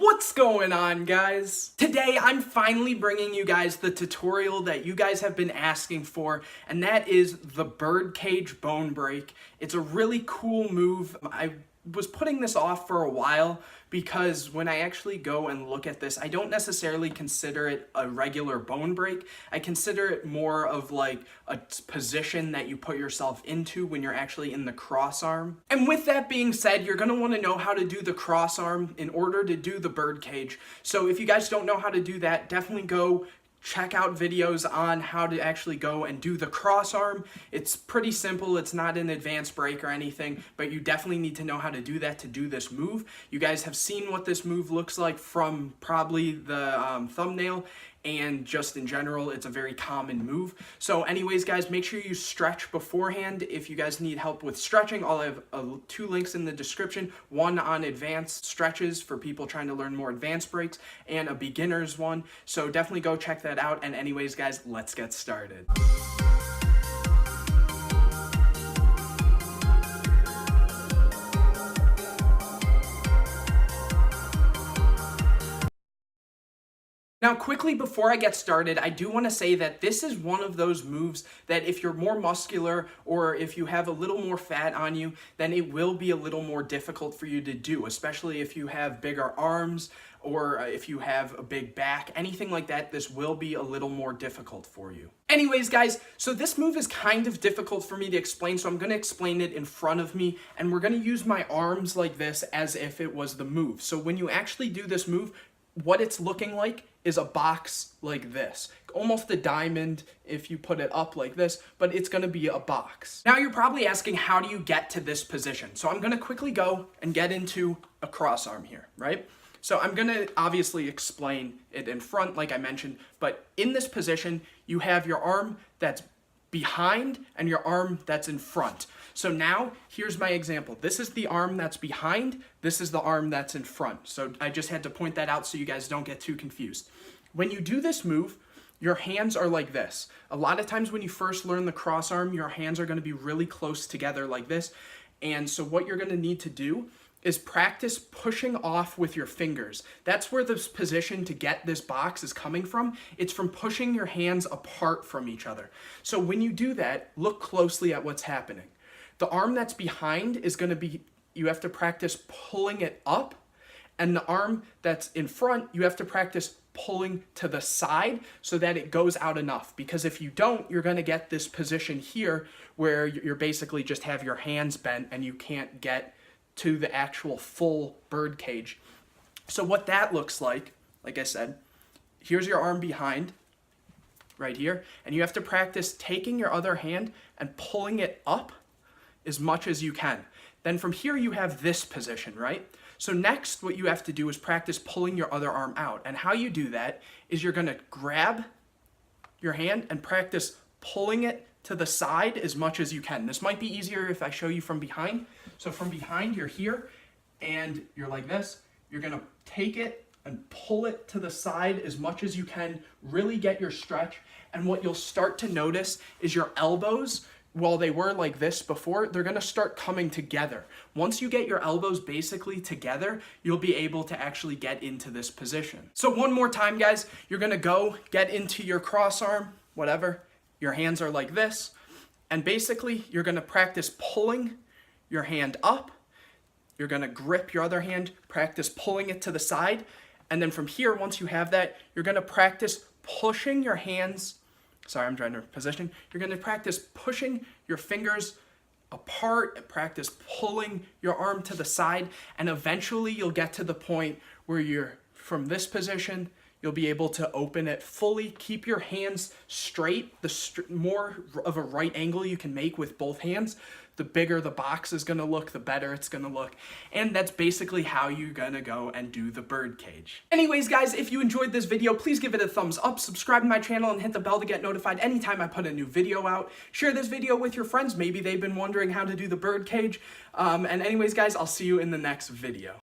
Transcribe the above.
What's going on, guys? Today I'm finally bringing you guys the tutorial that you guys have been asking for, and that is the Birdcage bone break. It's a really cool move. I was putting this off for a while because when I actually go and look at this, I don't necessarily consider it a regular bone break. I consider it more of like a position that you put yourself into when you're actually in the cross arm. And with that being said, you're gonna wanna know how to do the cross arm in order to do the birdcage. So if you guys don't know how to do that, definitely go check out videos on how to actually go and do the cross arm. It's pretty simple. It's not an advanced break or anything, but you definitely need to know how to do that to do this move. You guys have seen what this move looks like from probably the thumbnail, and just in general, it's a very common move. So anyways, guys, make sure you stretch beforehand. If you guys need help with stretching, I'll have 2 links in the description. One on advanced stretches for people trying to learn more advanced breaks, and a beginner's one. So definitely go check that out. And anyways, guys, let's get started. Now, quickly before I get started, I do want to say that this is one of those moves that if you're more muscular or if you have a little more fat on you, then it will be a little more difficult for you to do, especially if you have bigger arms or if you have a big back, anything like that, this will be a little more difficult for you. Anyways, guys, so this move is kind of difficult for me to explain, so I'm going to explain it in front of me, and we're going to use my arms like this as if it was the move. So when you actually do this move, what it's looking like is a box like this. Almost a diamond if you put it up like this, but it's gonna be a box. Now you're probably asking, how do you get to this position? So I'm gonna quickly go and get into a cross arm here, right? So I'm gonna obviously explain it in front like I mentioned, but in this position, you have your arm that's behind and your arm that's in front. So now here's my example. This is the arm that's behind, this is the arm that's in front. So I just had to point that out so you guys don't get too confused. When you do this move, your hands are like this. A lot of times when you first learn the cross arm, your hands are gonna be really close together like this. And so what you're gonna need to do is practice pushing off with your fingers. That's where this position to get this box is coming from. It's from pushing your hands apart from each other. So when you do that, look closely at what's happening. The arm that's behind is gonna be, you have to practice pulling it up, and the arm that's in front, you have to practice pulling to the side so that it goes out enough. Because if you don't, you're gonna get this position here where you're basically just have your hands bent and you can't get to the actual full bird cage. So what that looks like I said, here's your arm behind, right here, and you have to practice taking your other hand and pulling it up as much as you can. Then from here you have this position, right? So next what you have to do is practice pulling your other arm out. And how you do that is you're gonna grab your hand and practice pulling it to the side as much as you can. This might be easier if I show you from behind. So from behind, you're here and you're like this. You're gonna take it and pull it to the side as much as you can, really get your stretch. And what you'll start to notice is your elbows, while they were like this before, they're gonna start coming together. Once you get your elbows basically together, you'll be able to actually get into this position. So one more time, guys, you're gonna go get into your cross arm, whatever. Your hands are like this, and basically you're gonna practice pulling your hand up. You're gonna grip your other hand, practice pulling it to the side, and then from here, once you have that, you're gonna practice pushing your hands, sorry, I'm trying to position. You're gonna practice pushing your fingers apart, practice pulling your arm to the side, and eventually you'll get to the point where you're from this position, you'll be able to open it fully. Keep your hands straight. The more of a right angle you can make with both hands, the bigger the box is gonna look, the better it's gonna look. And that's basically how you're gonna go and do the birdcage. Anyways, guys, if you enjoyed this video, please give it a thumbs up, subscribe to my channel, and hit the bell to get notified anytime I put a new video out. Share this video with your friends. Maybe they've been wondering how to do the birdcage. And anyways, guys, I'll see you in the next video.